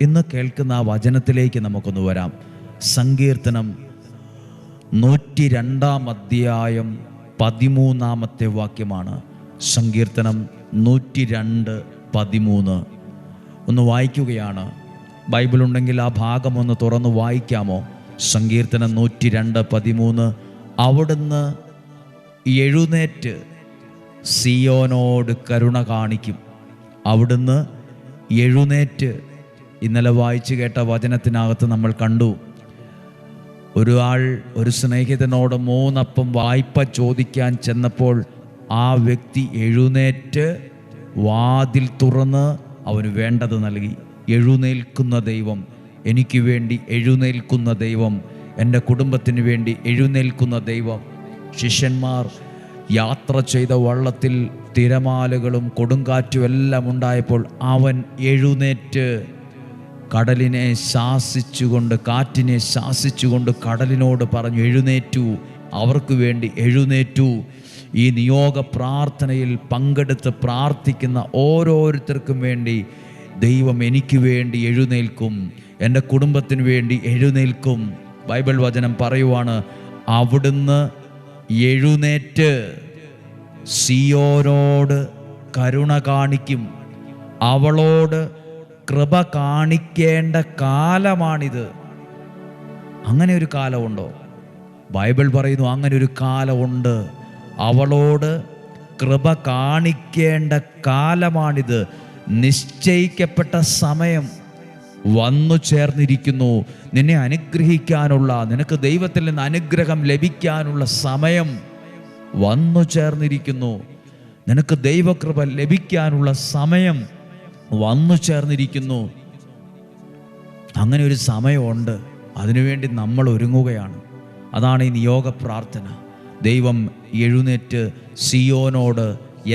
ഇന്ന് കേൾക്കുന്ന ആ വചനത്തിലേക്ക് നമുക്കൊന്ന് വരാം. സങ്കീർത്തനം 102 അധ്യായം 13 വാക്യമാണ്. സങ്കീർത്തനം 102:13 ഒന്ന് വായിക്കുകയാണ്. ബൈബിൾ ഉണ്ടെങ്കിൽ ആ ഭാഗം ഒന്ന് തുറന്ന് വായിക്കാമോ? സങ്കീർത്തനം 102:13. അവിടുന്ന് എഴുന്നേറ്റ് സിയോനോട് കരുണ കാണിക്കും. അവിടുന്ന് എഴുന്നേറ്റ്. ഇന്നലെ വായിച്ചു കേട്ട വചനത്തിനകത്ത് നമ്മൾ കണ്ടു, ഒരു സ്നേഹിതനോട് 3 അപ്പം വായ്പ ചോദിക്കാൻ ചെന്നപ്പോൾ ആ വ്യക്തി എഴുന്നേറ്റ് വാതിൽ തുറന്ന് അവന് വേണ്ടത് നൽകി. എഴുന്നേൽക്കുന്ന ദൈവം, എനിക്ക് വേണ്ടി എഴുന്നേൽക്കുന്ന ദൈവം, എൻ്റെ കുടുംബത്തിന് വേണ്ടി എഴുന്നേൽക്കുന്ന ദൈവം. ശിഷ്യന്മാർ യാത്ര ചെയ്ത വള്ളത്തിൽ തിരമാലകളും കൊടുങ്കാറ്റും എല്ലാം ഉണ്ടായപ്പോൾ അവൻ എഴുന്നേറ്റ് കടലിനെ ശാസിച്ചുകൊണ്ട്, കാറ്റിനെ ശാസിച്ചുകൊണ്ട് കടലിനോട് പറഞ്ഞു, എഴുന്നേറ്റു. അവർക്ക് വേണ്ടി എഴുന്നേറ്റു. ഈ നിയോഗ പ്രാർത്ഥനയിൽ പങ്കെടുത്ത് പ്രാർത്ഥിക്കുന്ന ഓരോരുത്തർക്കും വേണ്ടി ദൈവം എനിക്ക് വേണ്ടി എഴുന്നേൽക്കും, എൻ്റെ കുടുംബത്തിന് വേണ്ടി എഴുന്നേൽക്കും. ബൈബിൾ വചനം പറയുവാണ്, അവിടുന്ന് എഴുന്നേറ്റ് സിയോനോട് കരുണ കാണിക്കും. അവളോട് കൃപ കാണിക്കേണ്ട കാലമാണിത്. അങ്ങനെ ഒരു കാലമുണ്ടോ? ബൈബിൾ പറയുന്നു അങ്ങനെ ഒരു കാലമുണ്ട്. അവളോട് കൃപ കാണിക്കേണ്ട കാലമാണിത്. നിശ്ചയിക്കപ്പെട്ട സമയം വന്നു ചേർന്നിരിക്കുന്നു. നിന്നെ അനുഗ്രഹിക്കാനുള്ള, നിനക്ക് ദൈവത്തിൽ നിന്ന് അനുഗ്രഹം ലഭിക്കാനുള്ള സമയം വന്നു ചേർന്നിരിക്കുന്നു. നിനക്ക് ദൈവകൃപ ലഭിക്കാനുള്ള സമയം വന്നു ചേർന്നിരിക്കുന്നു. അങ്ങനെ ഒരു സമയമുണ്ട്. അതിനുവേണ്ടി നമ്മൾ ഒരുങ്ങുകയാണ്. അതാണ് ഈ നിയോഗ പ്രാർത്ഥന. ദൈവം എഴുന്നേറ്റ് സിയോനോട്,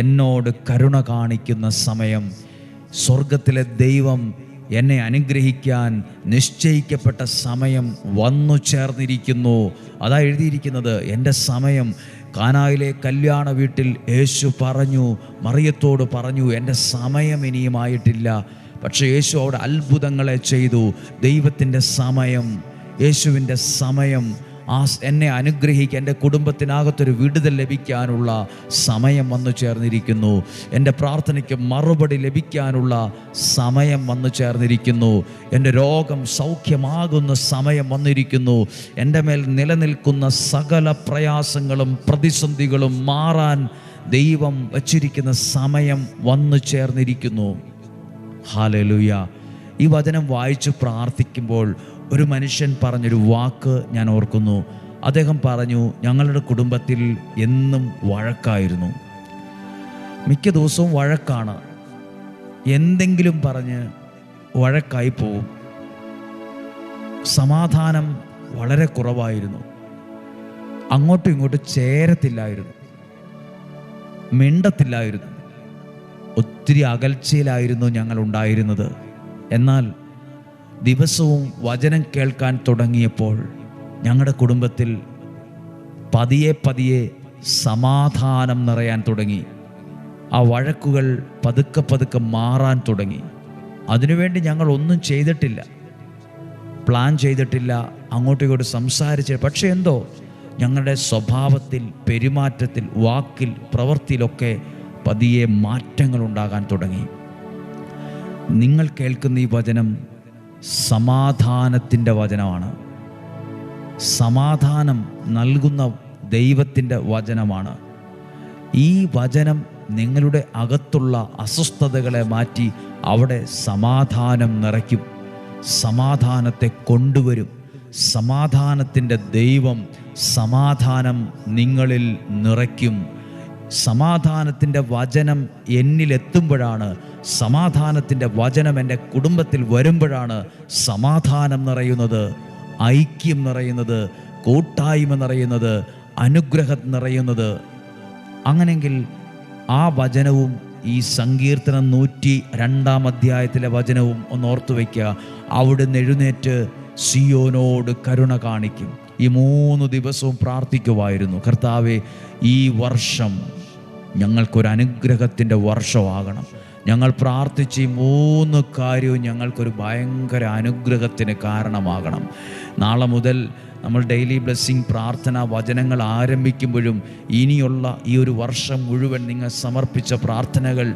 എന്നോട് കരുണ കാണിക്കുന്ന സമയം. സ്വർഗത്തിലെ ദൈവം എന്നെ അനുഗ്രഹിക്കാൻ നിശ്ചയിക്കപ്പെട്ട സമയം വന്നു ചേർന്നിരിക്കുന്നു. അതാ എഴുതിയിരിക്കുന്നത്. എൻ്റെ സമയം, കാനായിലെ കല്യാണ വീട്ടിൽ യേശു പറഞ്ഞു, മറിയത്തോട് പറഞ്ഞു, എൻ്റെ സമയം ഇനിയുമായിട്ടില്ല. പക്ഷേ യേശു അവിടെ അത്ഭുതങ്ങളെ ചെയ്തു. ദൈവത്തിൻ്റെ സമയം, യേശുവിൻ്റെ സമയം, എന്നെ അനുഗ്രഹിക്കാൻ, എൻ്റെ കുടുംബത്തിനകത്തൊരു വിടുതൽ ലഭിക്കാനുള്ള സമയം വന്നു ചേർന്നിരിക്കുന്നു. എൻ്റെ പ്രാർത്ഥനയ്ക്ക് മറുപടി ലഭിക്കാനുള്ള സമയം വന്നു ചേർന്നിരിക്കുന്നു. എൻ്റെ രോഗം സൗഖ്യമാകുന്ന സമയം വന്നിരിക്കുന്നു. എൻ്റെ മേൽ നിലനിൽക്കുന്ന സകല പ്രയാസങ്ങളും പ്രതിസന്ധികളും മാറാൻ ദൈവം വച്ചിരിക്കുന്ന സമയം വന്നു ചേർന്നിരിക്കുന്നു. ഹല്ലേലൂയ. ഈ വചനം വായിച്ച് പ്രാർത്ഥിക്കുമ്പോൾ ഒരു മനുഷ്യൻ പറഞ്ഞൊരു വാക്ക് ഞാൻ ഓർക്കുന്നു. അദ്ദേഹം പറഞ്ഞു, ഞങ്ങളുടെ കുടുംബത്തിൽ എന്നും വഴക്കായിരുന്നു. മിക്ക ദിവസവും വഴക്കാണ്. എന്തെങ്കിലും പറഞ്ഞ് വഴക്കായി പോവും. സമാധാനം വളരെ കുറവായിരുന്നു. അങ്ങോട്ടും ഇങ്ങോട്ടും ചേരത്തില്ലായിരുന്നു, മിണ്ടത്തില്ലായിരുന്നു. ഒത്തിരി അകൽച്ചയിലായിരുന്നു ഞങ്ങൾ ഉണ്ടായിരുന്നത്. എന്നാൽ ദിവസവും വചനം കേൾക്കാൻ തുടങ്ങിയപ്പോൾ ഞങ്ങളുടെ കുടുംബത്തിൽ പതിയെ പതിയെ സമാധാനം നിറയാൻ തുടങ്ങി. ആ വഴക്കുകൾ പതുക്കെ പതുക്കെ മാറാൻ തുടങ്ങി. അതിനുവേണ്ടി ഞങ്ങൾ ഒന്നും ചെയ്തിട്ടില്ല, പ്ലാൻ ചെയ്തിട്ടില്ല, അങ്ങോട്ടും ഇങ്ങോട്ടും സംസാരിച്ച്. പക്ഷേ എന്തോ ഞങ്ങളുടെ സ്വഭാവത്തിൽ, പെരുമാറ്റത്തിൽ, വാക്കിൽ, പ്രവൃത്തിയിലൊക്കെ പതിയെ മാറ്റങ്ങൾ ഉണ്ടാകാൻ തുടങ്ങി. നിങ്ങൾ കേൾക്കുന്ന ഈ വചനം സമാധാനത്തിൻ്റെ വചനമാണ്. സമാധാനം നൽകുന്ന ദൈവത്തിൻ്റെ വചനമാണ്. ഈ വചനം നിങ്ങളുടെ അകത്തുള്ള അസ്വസ്ഥതകളെ മാറ്റി അവിടെ സമാധാനം നിറയ്ക്കും, സമാധാനത്തെ കൊണ്ടുവരും. സമാധാനത്തിൻ്റെ ദൈവം സമാധാനം നിങ്ങളിൽ നിറയ്ക്കും. സമാധാനത്തിൻ്റെ വചനം എന്നിലെത്തുമ്പോഴാണ്, സമാധാനത്തിൻ്റെ വചനം എൻ്റെ കുടുംബത്തിൽ വരുമ്പോഴാണ് സമാധാനം നിറയുന്നത്, ഐക്യം നിറയുന്നത്, കൂട്ടായ്മ നിറയുന്നത്, അനുഗ്രഹം നിറയുന്നത്. അങ്ങനെങ്കിൽ ആ വചനവും ഈ സങ്കീർത്തനം 102 അധ്യായത്തിലെ വചനവും ഒന്ന് ഓർത്തു വയ്ക്കുക. അവിടുന്ന് എഴുന്നേറ്റ് സിയോനോട് കരുണ കാണിക്കും. ഈ 3 ദിവസവും പ്രാർത്ഥിക്കുമായിരുന്നു, കർത്താവേ, ഈ വർഷം ഞങ്ങൾക്കൊരു അനുഗ്രഹത്തിൻ്റെ വർഷമാകണം. ഞങ്ങൾ പ്രാർത്ഥിച്ച് ഈ 3 കാര്യവും ഞങ്ങൾക്കൊരു ഭയങ്കര അനുഗ്രഹത്തിന് കാരണമാകണം. നാളെ മുതൽ നമ്മൾ ഡെയിലി ബ്ലെസ്സിങ് പ്രാർത്ഥന വചനങ്ങൾ ആരംഭിക്കുമ്പോഴും ഇനിയുള്ള ഈ ഒരു വർഷം മുഴുവൻ നിങ്ങൾ സമർപ്പിച്ച പ്രാർത്ഥനകൾ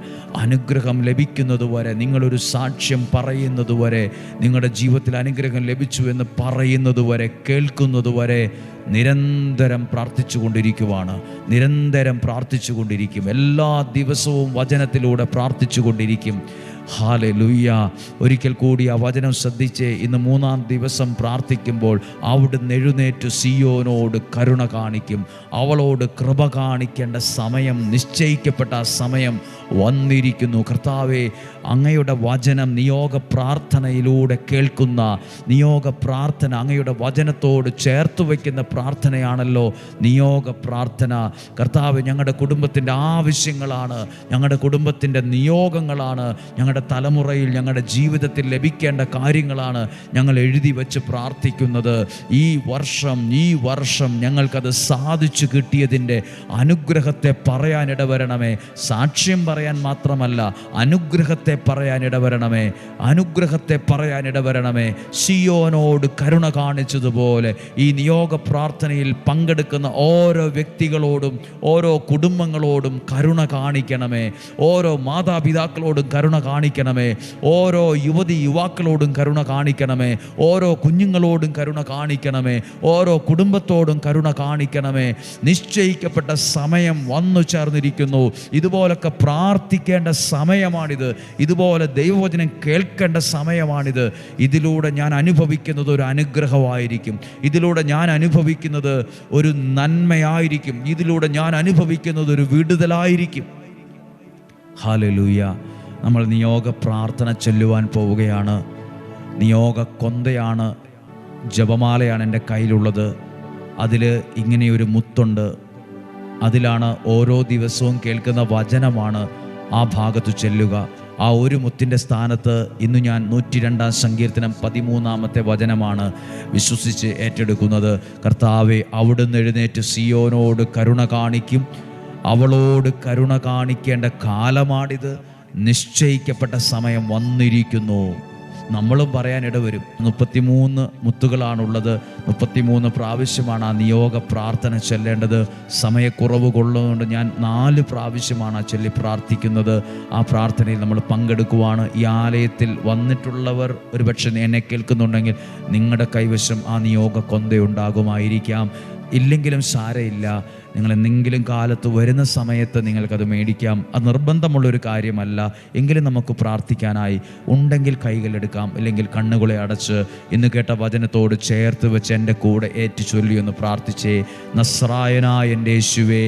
അനുഗ്രഹം ലഭിക്കുന്നതുവരെ, നിങ്ങളൊരു സാക്ഷ്യം പറയുന്നതുവരെ, നിങ്ങളുടെ ജീവിതത്തിൽ അനുഗ്രഹം ലഭിച്ചു എന്ന് പറയുന്നതുവരെ, കേൾക്കുന്നതുവരെ നിരന്തരം പ്രാർത്ഥിച്ചു കൊണ്ടിരിക്കുവാണ്. നിരന്തരം പ്രാർത്ഥിച്ചു കൊണ്ടിരിക്കും. എല്ലാ ദിവസവും വചനത്തിലൂടെ പ്രാർത്ഥിച്ചു കൊണ്ടിരിക്കും. ഹല്ലേലൂയ. ഒരിക്കൽ കൂടി ആ വചനം ശ്രദ്ധിച്ച് ഇന്ന് 3-ാം ദിവസം പ്രാർത്ഥിക്കുമ്പോൾ അവിടുന്ന് എഴുന്നേറ്റ് സിയോനോട് കരുണ കാണിക്കും. അവളോട് കൃപ കാണിക്കേണ്ട സമയം, നിശ്ചയിക്കപ്പെട്ട ആ സമയം വന്നിരിക്കുന്നു. കർത്താവേ, അങ്ങയുടെ വചനം നിയോഗ പ്രാർത്ഥനയിലൂടെ കേൾക്കുന്ന നിയോഗ പ്രാർത്ഥന, അങ്ങയുടെ വചനത്തോട് ചേർത്ത് വയ്ക്കുന്ന പ്രാർത്ഥനയാണല്ലോ നിയോഗ പ്രാർത്ഥന. കർത്താവേ, ഞങ്ങളുടെ കുടുംബത്തിൻ്റെ ആവശ്യങ്ങളാണ്, ഞങ്ങളുടെ കുടുംബത്തിൻ്റെ നിയോഗങ്ങളാണ്, ഞങ്ങളുടെ തലമുറയിൽ ഞങ്ങളുടെ ജീവിതത്തിൽ ലഭിക്കേണ്ട കാര്യങ്ങളാണ് ഞങ്ങൾ എഴുതി വെച്ച് പ്രാർത്ഥിക്കുന്നത്. ഈ വർഷം ഞങ്ങൾക്കത് സാധിച്ചു കിട്ടിയതിൻ്റെ അനുഗ്രഹത്തെ പറയാനിടവരണമേ. സാക്ഷ്യം പറയാൻ മാത്രമല്ല, അനുഗ്രഹത്തെ പറയാനിടവരണമേ. അനുഗ്രഹത്തെ പറയാനിടവരണമേ. സിയോനോട് കരുണ കാണിച്ചതുപോലെ ഈ നിയോഗ പ്രാർത്ഥനയിൽ പങ്കെടുക്കുന്ന ഓരോ വ്യക്തികളോടും ഓരോ കുടുംബങ്ങളോടും കരുണ കാണിക്കണമേ. ഓരോ മാതാപിതാക്കളോടും കരുണ കാണിക്കണമേ. ഓരോ യുവാക്കളോടും കരുണ കാണിക്കണമേ. ഓരോ കുഞ്ഞുങ്ങളോടും കരുണ കാണിക്കണമേ. ഓരോ കുടുംബത്തോടും കരുണ കാണിക്കണമേ. നിശ്ചയിക്കപ്പെട്ട സമയം വന്നു ചേർന്നിരിക്കുന്നു. ഇതുപോലൊക്കെ പ്രാർത്ഥിക്കേണ്ട സമയമാണിത്. ഇതുപോലെ ദൈവവചനം കേൾക്കേണ്ട സമയമാണിത്. ഇതിലൂടെ ഞാൻ അനുഭവിക്കുന്നത് ഒരു അനുഗ്രഹമായിരിക്കും. ഇതിലൂടെ ഞാൻ അനുഭവിക്കുന്നത് ഒരു നന്മയായിരിക്കും. ഇതിലൂടെ ഞാൻ അനുഭവിക്കുന്നത് ഒരു വിടുതലായിരിക്കും. ഹല്ലേലൂയ. നമ്മൾ നിയോഗ പ്രാർത്ഥന ചൊല്ലുവാൻ പോവുകയാണ്. നിയോഗ കൊന്തയാണ്, ജപമാലയാണ് എൻ്റെ കയ്യിലുള്ളത്. അതിൽ ഇങ്ങനെയൊരു മുത്തുണ്ട്. അതിലാണ് ഓരോ ദിവസവും കേൾക്കുന്ന വചനമാണ് ആ ഭാഗത്ത് ചൊല്ലുക. ആ ഒരു മുത്തിൻ്റെ സ്ഥാനത്ത് ഇന്ന് ഞാൻ 102-ാം സങ്കീർത്തനം 13-ാമത്തെ വചനമാണ് വിശ്വസിച്ച് ഏറ്റെടുക്കുന്നത്. കർത്താവേ, അവിടുന്ന് എഴുന്നേറ്റ് സിയോനോട് കരുണ കാണിക്കും. അവളോട് കരുണ കാണിക്കേണ്ട കാലമാണിത്. നിശ്ചയിക്കപ്പെട്ട സമയം വന്നിരിക്കുന്നു. നമ്മളും പറയാനിട വരും. 33 മുത്തുകളാണുള്ളത്. 33 പ്രാവശ്യമാണ് ആ നിയോഗ പ്രാർത്ഥന ചൊല്ലേണ്ടത്. സമയക്കുറവ് കൊള്ളുന്നതുകൊണ്ട് ഞാൻ 4 പ്രാവശ്യമാണ് ആ ചൊല്ലി പ്രാർത്ഥിക്കുന്നത്. ആ പ്രാർത്ഥനയിൽ നമ്മൾ പങ്കെടുക്കുവാണ്. ഈ ആലയത്തിൽ വന്നിട്ടുള്ളവർ ഒരുപക്ഷെ എന്നെ കേൾക്കുന്നുണ്ടെങ്കിൽ നിങ്ങളുടെ കൈവശം ആ നിയോഗ കൊന്തയുണ്ടാകുമായിരിക്കാം. ഇല്ലെങ്കിലും സാരമില്ല. നിങ്ങൾ എന്തെങ്കിലും കാലത്ത് വരുന്ന സമയത്ത് നിങ്ങൾക്കത് മേടിക്കാം. അത് നിർബന്ധമുള്ളൊരു കാര്യമല്ല. എങ്കിലും നമുക്ക് പ്രാർത്ഥിക്കാനായി ഉണ്ടെങ്കിൽ കൈകളെടുക്കാം, അല്ലെങ്കിൽ കണ്ണുകളെ അടച്ച് ഇന്ന് കേട്ട വചനത്തോട് ചേർത്ത് വെച്ച് എൻ്റെ കൂടെ ഏറ്റു ചൊല്ലിയൊന്ന് പ്രാർത്ഥിച്ചേ. നസ്രായനായ എൻ്റെ യേശുവേ,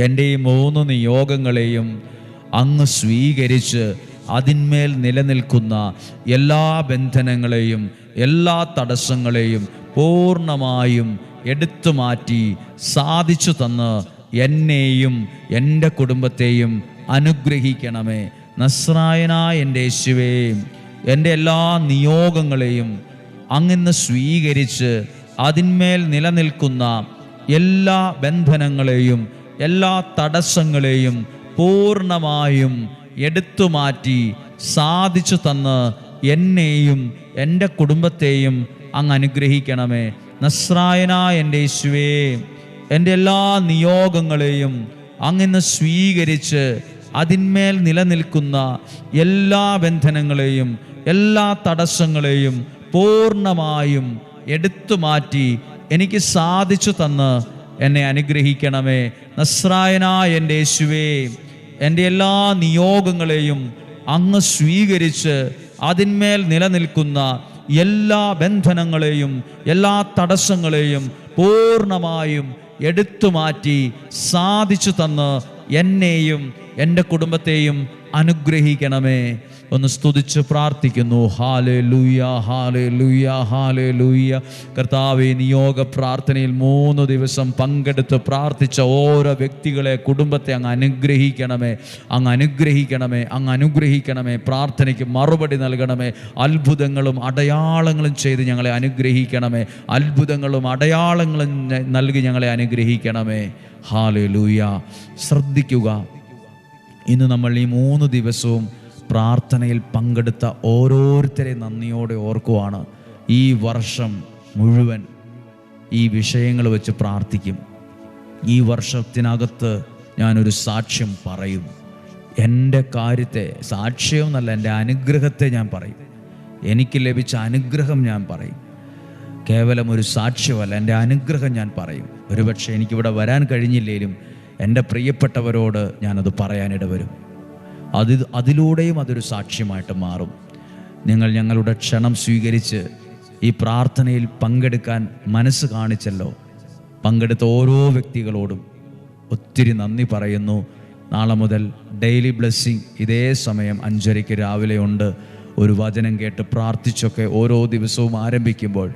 എൻ്റെ ഈ 3 നിയോഗങ്ങളെയും അങ്ങ് സ്വീകരിച്ച് അതിന്മേൽ നിലനിൽക്കുന്ന എല്ലാ ബന്ധനങ്ങളെയും എല്ലാ തടസ്സങ്ങളെയും പൂർണ്ണമായും എടുത്തു മാറ്റി സാധിച്ചു തന്ന് എന്നെയും എൻ്റെ കുടുംബത്തെയും അനുഗ്രഹിക്കണമേ. നസ്രായനായ എൻ്റെ യേശുവേ, എൻ്റെ എല്ലാ നിയോഗങ്ങളെയും അങ്ങിന്ന് സ്വീകരിച്ച് അതിന്മേൽ നിലനിൽക്കുന്ന എല്ലാ ബന്ധനങ്ങളെയും എല്ലാ തടസ്സങ്ങളെയും പൂർണ്ണമായും എടുത്തു മാറ്റി സാധിച്ചു തന്ന് എന്നെയും എൻ്റെ കുടുംബത്തെയും അങ്ങ് അനുഗ്രഹിക്കണമേ. നസ്രായനായ എൻ്റെ യേശുവേ, എൻ്റെ എല്ലാ നിയോഗങ്ങളെയും അങ്ങിന്ന് സ്വീകരിച്ച് അതിന്മേൽ നിലനിൽക്കുന്ന എല്ലാ ബന്ധനങ്ങളെയും എല്ലാ തടസ്സങ്ങളെയും പൂർണ്ണമായും എടുത്തു മാറ്റി എനിക്ക് സാധിച്ചു തന്ന് എന്നെ അനുഗ്രഹിക്കണമേ. നസ്രായനായ എൻ്റെ യേശുവേ, എൻ്റെ എല്ലാ നിയോഗങ്ങളെയും അങ്ങ് സ്വീകരിച്ച് അതിന്മേൽ നിലനിൽക്കുന്ന എല്ലാ ബന്ധനങ്ങളെയും എല്ലാ തടസ്സങ്ങളെയും പൂർണ്ണമായും എടുത്തു മാറ്റി സാധിച്ചു തന്ന് എന്നെയും എൻ്റെ കുടുംബത്തെയും അനുഗ്രഹിക്കണമേ. ഒന്ന് സ്തുതിച്ച് പ്രാർത്ഥിക്കുന്നു. Hallelujah, hallelujah, hallelujah. കർത്താവേ, നിയോഗ പ്രാർത്ഥനയിൽ 3 ദിവസം പങ്കെടുത്ത് പ്രാർത്ഥിച്ച ഓരോ വ്യക്തികളെ, കുടുംബത്തെ അങ്ങ് അനുഗ്രഹിക്കണമേ. അങ്ങ് അനുഗ്രഹിക്കണമേ, അങ്ങ് അനുഗ്രഹിക്കണമേ. പ്രാർത്ഥനയ്ക്ക് മറുപടി നൽകണമേ. അത്ഭുതങ്ങളും അടയാളങ്ങളും ചെയ്ത് ഞങ്ങളെ അനുഗ്രഹിക്കണമേ. അത്ഭുതങ്ങളും അടയാളങ്ങളും നൽകി ഞങ്ങളെ അനുഗ്രഹിക്കണമേ. ഹല്ലേലൂയ. ശ്രദ്ധിക്കുക, ഇന്ന് നമ്മൾ ഈ 3 ദിവസവും പ്രാർത്ഥനയിൽ പങ്കെടുത്ത ഓരോരുത്തരെ നന്ദിയോടെ ഓർക്കുവാണ്. ഈ വർഷം മുഴുവൻ ഈ വിഷയങ്ങൾ വെച്ച് പ്രാർത്ഥിക്കും. ഈ വർഷത്തിനകത്ത് ഞാനൊരു സാക്ഷ്യം പറയും. എൻ്റെ കാര്യത്തെ, സാക്ഷ്യം എന്നല്ല, എൻ്റെ അനുഗ്രഹത്തെ ഞാൻ പറയും. എനിക്ക് ലഭിച്ച അനുഗ്രഹം ഞാൻ പറയും. കേവലം ഒരു സാക്ഷ്യമല്ല, എൻ്റെ അനുഗ്രഹം ഞാൻ പറയും. ഒരുപക്ഷെ എനിക്കിവിടെ വരാൻ കഴിഞ്ഞില്ലെങ്കിലും എൻ്റെ പ്രിയപ്പെട്ടവരോട് ഞാനത് പറയാനിട വരും. അതിലൂടെയും അതൊരു സാക്ഷ്യമായിട്ട് മാറും. നിങ്ങൾ ഞങ്ങളുടെ ക്ഷണം സ്വീകരിച്ച് ഈ പ്രാർത്ഥനയിൽ പങ്കെടുക്കാൻ മനസ്സ് കാണിച്ചല്ലോ. പങ്കെടുത്ത ഓരോ വ്യക്തികളോടും ഒത്തിരി നന്ദി പറയുന്നു. നാളെ മുതൽ ഡെയിലി ബ്ലെസ്സിങ് ഇതേ സമയം 5:30 രാവിലെ ഉണ്ട്. ഒരു വചനം കേട്ട് പ്രാർത്ഥിച്ചൊക്കെ ഓരോ ദിവസവും ആരംഭിക്കുമ്പോൾ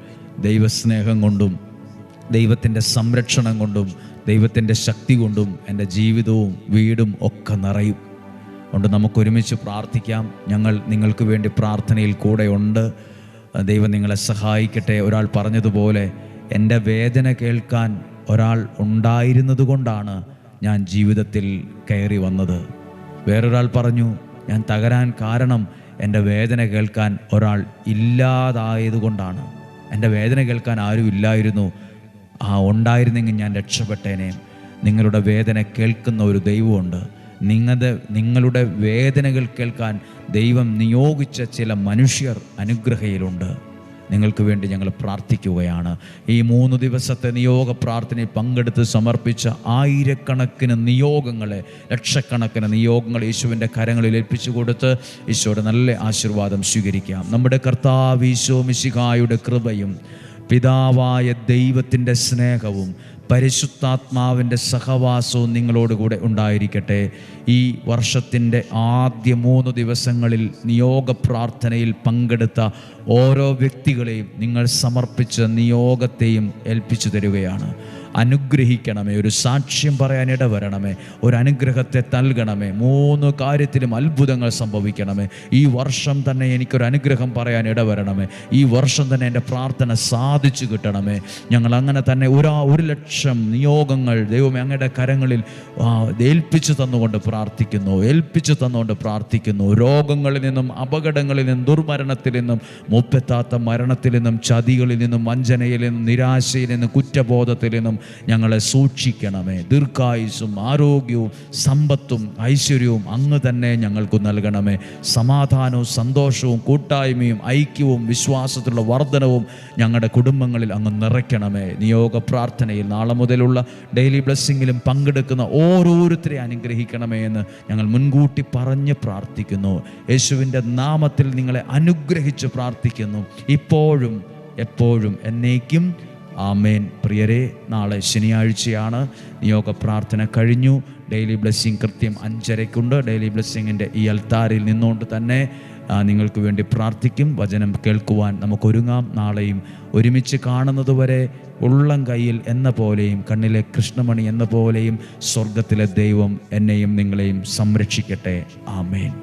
ദൈവസ്നേഹം കൊണ്ടും ദൈവത്തിൻ്റെ സംരക്ഷണം കൊണ്ടും ദൈവത്തിൻ്റെ ശക്തി കൊണ്ടും എൻ്റെ ജീവിതവും വീടും ഒക്കെ നിറയും. അതുകൊണ്ട് നമുക്കൊരുമിച്ച് പ്രാർത്ഥിക്കാം. ഞങ്ങൾ നിങ്ങൾക്ക് വേണ്ടി പ്രാർത്ഥനയിൽ കൂടെ ഉണ്ട്. ദൈവം നിങ്ങളെ സഹായിക്കട്ടെ. ഒരാൾ പറഞ്ഞതുപോലെ എൻ്റെ വേദന കേൾക്കാൻ ഒരാൾ ഉണ്ടായിരുന്നത് കൊണ്ടാണ് ഞാൻ ജീവിതത്തിൽ കയറി വന്നത്. വേറൊരാൾ പറഞ്ഞു, ഞാൻ തകരാൻ കാരണം എൻ്റെ വേദന കേൾക്കാൻ ഒരാൾ ഇല്ലാതായതുകൊണ്ടാണ്. എൻ്റെ വേദന കേൾക്കാൻ ആരും ഇല്ലായിരുന്നു, ഉണ്ടായിരുന്നെങ്കിൽ ഞാൻ രക്ഷപ്പെട്ടേനെ. നിങ്ങളുടെ വേദന കേൾക്കുന്ന ഒരു ദൈവമുണ്ട്. നിങ്ങളുടെ വേദനകൾ കേൾക്കാൻ ദൈവം നിയോഗിച്ച ചില മനുഷ്യർ അനുഗ്രഹയിലുണ്ട്. നിങ്ങൾക്ക് വേണ്ടി ഞങ്ങൾ പ്രാർത്ഥിക്കുകയാണ്. ഈ 3 ദിവസത്തെ നിയോഗ പ്രാർത്ഥനയിൽ പങ്കെടുത്ത് സമർപ്പിച്ച ആയിരക്കണക്കിന് നിയോഗങ്ങളെ, ലക്ഷക്കണക്കിന് നിയോഗങ്ങൾ യേശുവിൻ്റെ കരങ്ങളിൽ ഏൽപ്പിച്ചു കൊടുത്ത് ഈശോയുടെ നല്ല ആശീർവാദം സ്വീകരിക്കാം. നമ്മുടെ കർത്താവ് ഈശോ മിശിഹായുടെ കൃപയും പിതാവായ ദൈവത്തിൻ്റെ സ്നേഹവും പരിശുദ്ധാത്മാവിൻ്റെ സഹവാസവും നിങ്ങളോടുകൂടെ ഉണ്ടായിരിക്കട്ടെ. ഈ വർഷത്തിൻ്റെ ആദ്യ 3 ദിവസങ്ങളിൽ നിയോഗ പ്രാർത്ഥനയിൽ പങ്കെടുത്ത ഓരോ വ്യക്തികളെയും നിങ്ങൾ സമർപ്പിച്ച നിയോഗത്തെയും ഏൽപ്പിച്ചു തരികയാണ്. അനുഗ്രഹിക്കണമേ, ഒരു സാക്ഷ്യം പറയാൻ ഇടവരണമേ, ഒരു അനുഗ്രഹത്തെ നൽകണമേ. 3 കാര്യത്തിലും അത്ഭുതങ്ങൾ സംഭവിക്കണമേ. ഈ വർഷം തന്നെ എനിക്കൊരു അനുഗ്രഹം പറയാൻ ഇടവരണമേ. ഈ വർഷം തന്നെ എൻ്റെ പ്രാർത്ഥന സാധിച്ചു കിട്ടണമേ. ഞങ്ങൾ അങ്ങനെ തന്നെ 1,00,000 നിയോഗങ്ങൾ ദൈവമേ അങ്ങയുടെ കരങ്ങളിൽ ഏൽപ്പിച്ചു തന്നുകൊണ്ട് പ്രാർത്ഥിക്കുന്നു. രോഗങ്ങളിൽ നിന്നും, അപകടങ്ങളിൽ നിന്നും, ദുർമരണത്തിൽ നിന്നും, മുപ്പെത്താത്ത മരണത്തിൽ നിന്നും, ചതികളിൽ നിന്നും, വഞ്ചനയിൽ നിന്നും, നിരാശയിൽ നിന്നും, കുറ്റബോധത്തിൽ നിന്നും ഞങ്ങളെ സൂക്ഷിക്കണമേ. ദീർഘായുസ്സും ആരോഗ്യവും സമ്പത്തും ഐശ്വര്യവും അങ്ങ് തന്നെ ഞങ്ങൾക്ക് നൽകണമേ. സമാധാനവും സന്തോഷവും കൂട്ടായ്മയും ഐക്യവും വിശ്വാസത്തിലുള്ള വർധനവും ഞങ്ങളുടെ കുടുംബങ്ങളിൽ അങ്ങ് നിറയ്ക്കണമേ. നിയോഗ പ്രാർത്ഥനയിൽ നാളെ മുതലുള്ള ഡെയിലി ബ്ലെസ്സിങ്ങിലും പങ്കെടുക്കുന്ന ഓരോരുത്തരെ അനുഗ്രഹിക്കണമേ എന്ന് ഞങ്ങൾ മുൻകൂട്ടി പറഞ്ഞ് പ്രാർത്ഥിക്കുന്നു. യേശുവിൻ്റെ നാമത്തിൽ നിങ്ങളെ അനുഗ്രഹിച്ച് പ്രാർത്ഥിക്കുന്നു, ഇപ്പോഴും എപ്പോഴും എന്നേക്കും. ആമേൻ. പ്രിയരെ, നാളെ ശനിയാഴ്ചയാണ്. നിയോഗ പ്രാർത്ഥന കഴിഞ്ഞു. ഡെയിലി ബ്ലെസ്സിങ് കൃത്യം 5:30 ഡെയിലി ബ്ലെസ്സിങ്ങിൻ്റെ ഈ അൽത്താരിൽ നിന്നുകൊണ്ട് തന്നെ നിങ്ങൾക്ക് വേണ്ടി പ്രാർത്ഥിക്കും. വചനം കേൾക്കുവാൻ നമുക്കൊരുങ്ങാം. നാളെയും ഒരുമിച്ച് കാണുന്നതുവരെ ഉള്ളം കയ്യിൽ എന്ന പോലെയും കണ്ണിലെ കൃഷ്ണമണി എന്ന പോലെയും സ്വർഗത്തിലെ ദൈവം എന്നെയും നിങ്ങളെയും സംരക്ഷിക്കട്ടെ. ആമേൻ.